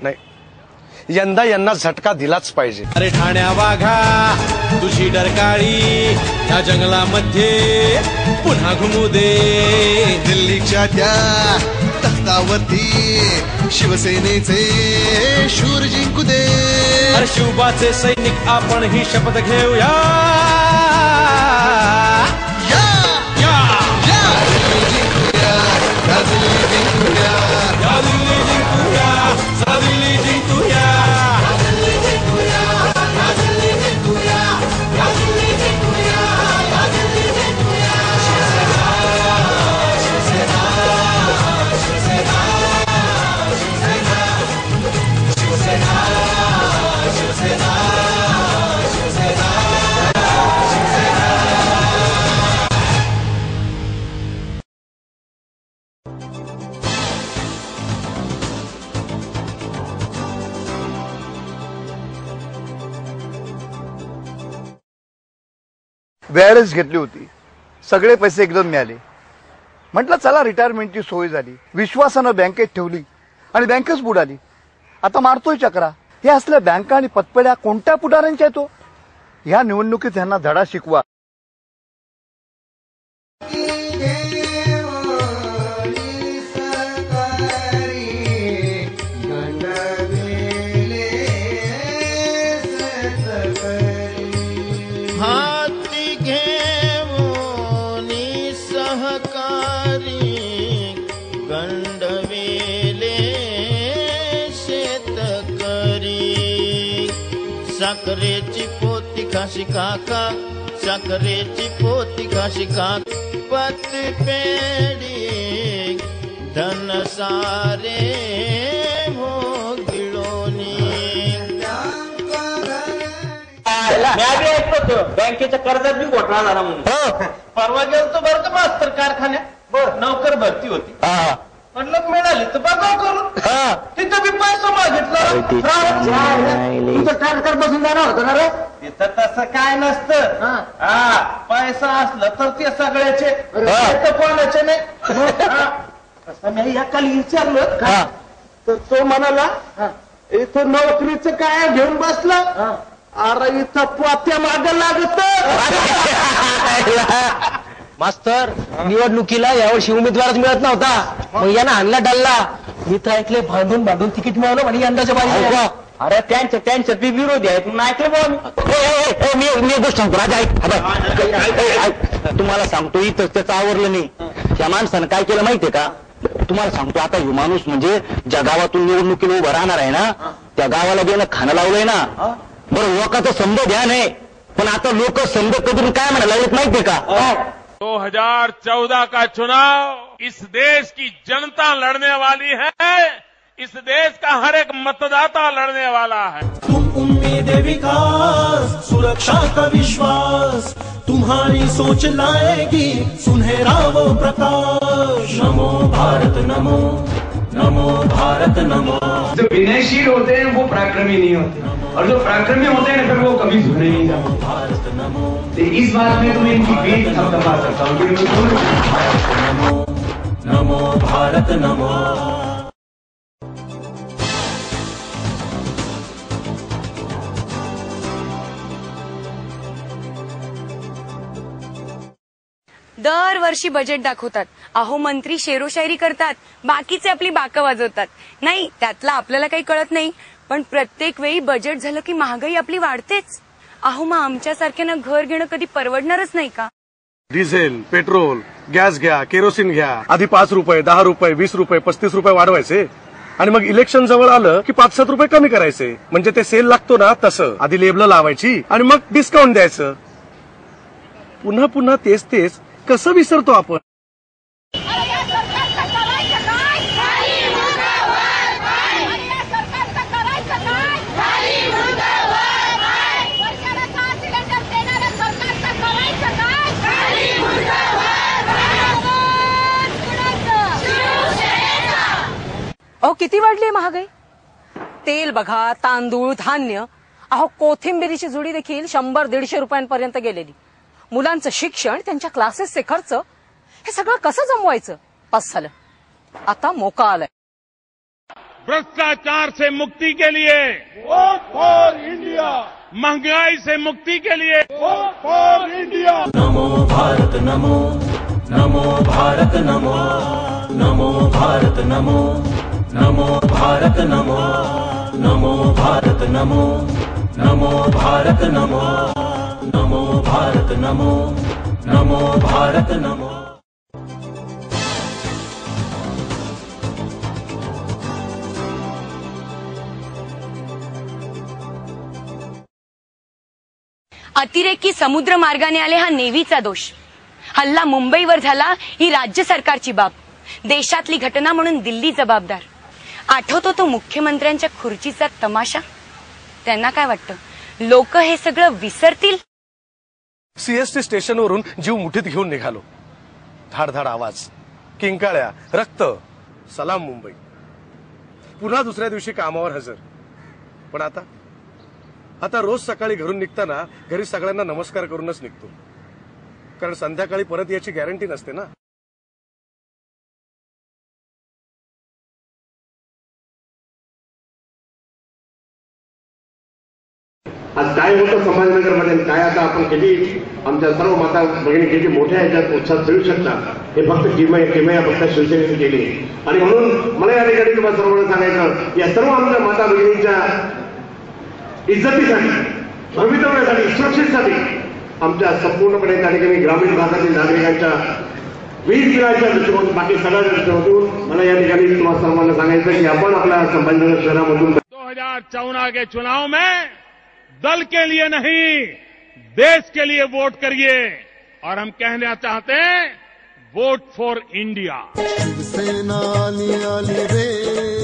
नाही, यंदा यांना झटका दिलाच पाहिजे. अरे ठाण्या वाघा तुझी डरकाळी या जंगलामध्ये पुन्हा घुमू दे. दिल्लीच्या त्या तख्तावरती शिवसेनेचे शूर जिंकू दे. अरे शिवबाचे सैनिक आपण ही शपथ घेऊया. वेळच घेतली होती, सगळे पैसे एकदम मिळाले. म्हटलं चला रिटायरमेंटची सोय झाली. विश्वासानं बँकेत ठेवली आणि बँकच बुडाली. आता मारतोय चक्रा. हे असल्या बँका आणि पतपेढ्या कोणत्या पुढाऱ्यांच्या येतो? ह्या निवडणुकीत त्यांना धडा शिकवा. साखरेची पोती खाशी काका, साखरेची पोती खाशी काका. पत पेडी धन सारे हो गिळोनी. मी आधी ऐकतो बँकेच्या कर्जात बी घोटाळा झाला म्हणून. परवा गेलो बरं का मास्तर कारखान्यात, नोकर भरती होती. म्हटलं मिळाली तर बघा करून, तिथं बी पैसा मागितला. तुमचं कारखार बसून जाणार होतं ना रे. तिथं तसं काय नसतं. हा, पैसा असला तर ते सगळ्याचे, कोणाचे नाही. तसं मी एकाला विचारलं तर तो म्हणाला इथं नोकरीचं काय घेऊन बसला. अरे इथं पोत्या माग लागत. मास्तर निवडणुकीला यावर्षी उमेदवारच मिळत नव्हता, मग यांना आणला डल्ला. मी तर ऐकले भांडून भांडून तिकीट मिळवलं म्हणे यंदाच्या बाजूला. अरे त्यांच्या बी विरोधी आहेत म्हणून ऐकलं बा मी गोष्ट सांगतो राजा. ऐक, तुम्हाला सांगतो इथं त्याचं आवरलं नाही. त्या माणसानं काय केलं माहितीये का? तुम्हाला सांगतो, आता हे माणूस म्हणजे ज्या गावातून निवडणुकीला उभं राहणार आहे ना, त्या गावाला बेनं खाणं लावलंय ना. बरं, लोकांचं समज ध्यान आहे, पण आता लोक समज कधून काय म्हणायला लागलेत माहितीये का? 2014 का चुनाव इस देश की जनता लड़ने वाली है. इस देश का हर एक मतदाता लड़ने वाला है. तुम उम्मीद विकास, सुरक्षा का विश्वास, तुम्हारी सोच लाएगी सुनहरा वो प्रकाश. नमो भारत नमो, नमो भारत नमो. जो विनयशील होते हैं वो पराक्रमी नहीं होते, और जो पराक्रमी होते हैं फिर वो कभी झुकने नहीं जाते. भारत नमो. इस बात में तुम्हें इनकी पीठ थपथपा सकता हूँ. नमो नमो भारत नमो. दरवर्षी बजेट दाखवतात. अहो मंत्री शेरोशायरी करतात, बाकीचे आपली बाकं वाजवतात. नाही, त्यातला आपल्याला काही कळत नाही, पण प्रत्येक वेळी बजेट झालं की महागाई आपली वाढतेच. अहो मग आमच्यासारख्यांना घर घेणं कधी परवडणारच नाही का? डिझेल, पेट्रोल, गॅस घ्या, केरोसिन घ्या. आधी 5 रुपये, 10 रुपये, 20 रुपये, 35 रुपये वाढवायचे आणि मग इलेक्शन जवळ आलं की 5-7 रुपये कमी करायचे. म्हणजे ते सेल लागतो ना तसं. आधी लेबल लावायची आणि मग डिस्काउंट द्यायचं. पुन्हा पुन्हा तेच तेच कसं विसरतो आपण? अहो किती वाढली महागाई. तेल बघा, तांदूळ, धान्य. अहो कोथिंबिरीची जुडी देखील 100-150 रुपयांपर्यंत गेलेली. मुलांचं शिक्षण, त्यांच्या क्लासेसचे खर्च, हे सगळं कसं जमवायचं? बस झालं, आता मोका आलाय. भ्रष्टाचार से मुक्ति के लिए वोट फॉर इंडिया, महंगाई से मुक्ति के लिए वोट फॉर इंडिया। नमो भारत नमो, नमो भारत नमो, नमो भारत नमो, नमो भारत नमो, नमो भारत नमो, नमो भारत नमो, नमो भारत नमो, नमो भारत नमो। अतिरेकी समुद्र मार्गाने आले हा नेव्हीचा दोष, हल्ला मुंबईवर झाला ही राज्य सरकारची बाब, देशातली घटना म्हणून दिल्ली जबाबदार। आठवतो तो मुख्यमंत्र्यांच्या खुर्चीचा तमाशा? त्यांना काय वाटतं लोक हे सगळं विसरतील? सीएसटी स्टेशनवरून जीव मुठीत घेऊन निघालो, धाडधाड आवाज, किंकाळ्या, रक्त, सलाम मुंबई। पुन्हा दुसऱ्या दिवशी कामावर हजर। पण आता रोज सकाळी घरून निघताना घरी सगळ्यांना नमस्कार करूनच निघतो, कारण संध्याकाळी परत याची गॅरंटी नसते ना। आज काय होतं संभाजीनगरमध्ये, काय आता आपण किती आमच्या सर्व माता भगिनी किती मोठ्या ह्याच्यात उत्साह खेळू शकतात हे फक्त किमया फक्त शिवसेनेने केली। आणि म्हणून मला या ठिकाणी तुम्हाला सर्वांना सांगायचं, या सर्व आमच्या माता भगिनींच्या इज्जतीसाठी, भवितव्यासाठी, सुरक्षेसाठी आमच्या संपूर्णपणे त्या ठिकाणी ग्रामीण भागातील नागरिकांच्या वीज बिलाच्या दृष्टिकोन, बाकी सगळ्या दृष्टिकोनातून मला या ठिकाणी तुम्हाला सर्वांना सांगायचं की आपण आपल्या संभाजीनगर शहरामधून 2014 के चुनाव में दल के लिए नहीं देश के लिए वोट करिए, और हम कहना चाहते हैं वोट फॉर इंडिया। सेना आली रे